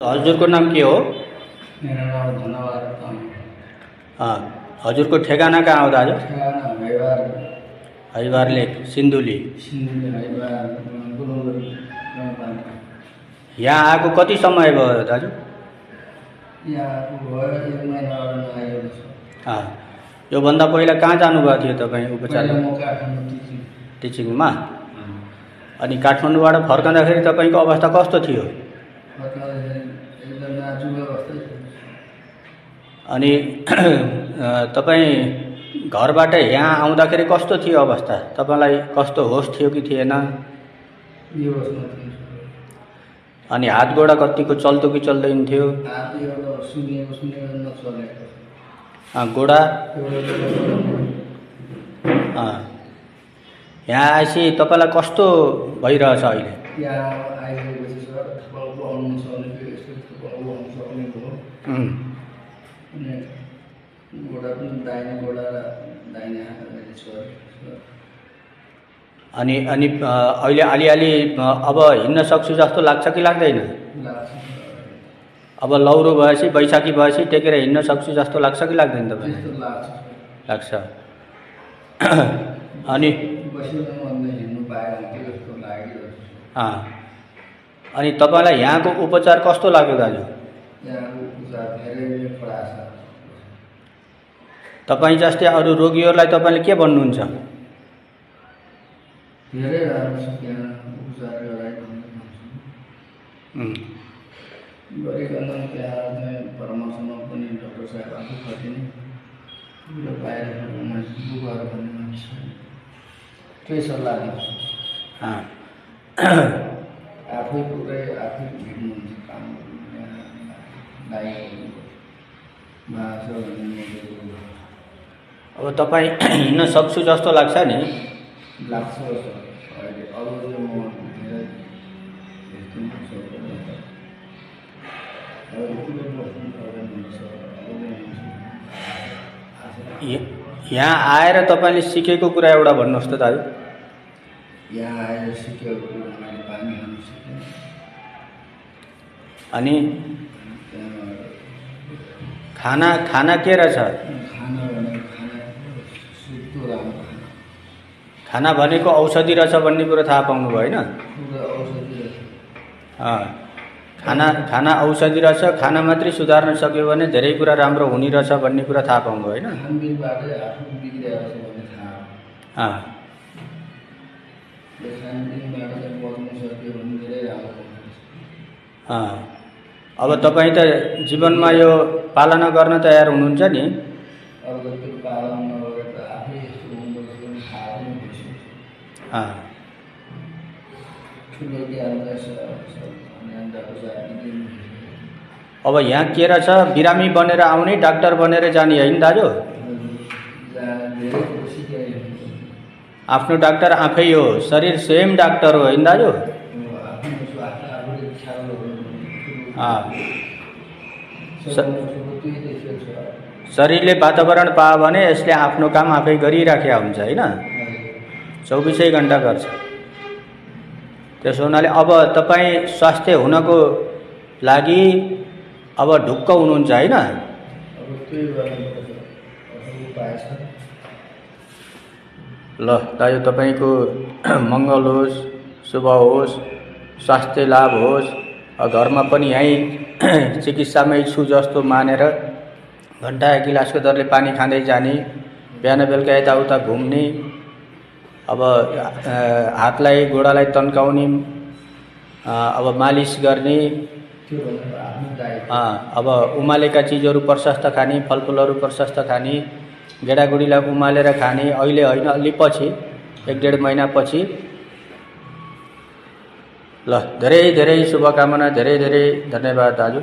हजुरको नाम के हो? मेरा नाम धन्यवाद। हजुरको ठेगाना कहाँ हो दाजु? ठेगाना हैवार। हैवार लेक सिन्धुली। हैवार यहाँ आएको कति समय भयो दाजु? यहाँ भयो 1 महिना आएको छ। योभन्दा पहिला कहाँ जानुभएको थियो तपाईँ उपचार? म काठमाडौँ टिचिङमा। अनि काठमाडौँबाट फर्कँदाखेरि तपाईँको अवस्था कस्तो थियो? एकदम नाजुक अवस्था थियो। अनि तपाईँ घरबाट यहाँ आउँदाखेरि कस्तो थियो अवस्था? तपाईँलाई कस्तो होस थियो कि थिएन? अनि हात गोडा कतिको चल्दो कि चल्दैन थियो? गोडा यहाँ आएपछि तपाईँलाई कस्तो भइरहेछ अहिले? अनि अहिले अलिअलि अब हिँड्न सक्छु जस्तो लाग्छ कि लाग्दैन? अब लौरो भएपछि बैशाखी भएपछि टेकेर हिँड्न सक्छु जस्तो लाग्छ कि लाग्दैन तपाईँलाई? लाग्छ। अनि अनि तपाईँलाई यहाँको उपचार कस्तो लाग्यो दाजु? तपाईँ जस्तै अरू रोगीहरूलाई तपाईँले के भन्नुहुन्छ? धेरै राम्रो छ त्यहाँ उपचार गरिकन त्यहाँ परामर्शमा पनि डाक्टर साहब आफू खटिने बाहिर दुःखहरू भन्ने मान्छे त्यही सल्लाह दिन्छ। आफै पुरै आफै हिँड्नुहुन्छ काम अब तपाईँ हिँड्न सक्छु जस्तो लाग्छ नि? लाग्छ। यहाँ आएर तपाईँले सिकेको कुरा एउटा भन्नुहोस् त दाजु। यहाँ आएर सिकेको कुरा मैले पानी खानु सिकेँ। अनि खाना के रहेछ? खाना भनेको औषधि रहेछ भन्ने कुरा थाहा पाउनुभयो होइन? खाना औषधि रहेछ। खाना मात्रै सुधार्न सक्यो भने धेरै कुरा राम्रो हुने रहेछ भन्ने कुरा थाहा पाउनुभयो होइन? अब तपाईँ त जीवनमा यो पालना गर्न तयार हुनुहुन्छ नि? अब यहाँ के रहेछ? बिरामी बनेर आउने, डाक्टर बनेर जाने होइन दाजु? आफ्नो डाक्टर आफै हो, शरीर स्वयं डाक्टर हो होइन दाजु? शरीरले वातावरण पायो भने यसले आफ्नो काम आफै गरिराखेको हुन्छ होइन? 24 घण्टा गर्छ। त्यसो हुनाले अब तपाईँ स्वास्थ्य हुनको लागि अब ढुक्क हुनुहुन्छ होइन? ल दाजु, तपाईँको मङ्गल होस्, शुभ होस्, स्वास्थ्य लाभ होस्। घरमा पनि यहीँ चिकित्सामै छु जस्तो मानेर घन्टा 1 गिलासको दरले पानी खाँदै जाने, बिहान बेलुका यताउता घुम्ने, अब हातलाई गोडालाई तन्काउने, अब मालिस गर्ने, अब उमालेका चिजहरू प्रशस्त खाने, फलफुलहरू प्रशस्त खाने, गेडागुडीलाई उमालेर खाने। अहिले होइन, अलि पछि 1-1.5 महिना पछि। ल धेरै धेरै शुभकामना, धेरै धेरै धन्यवाद दाजु।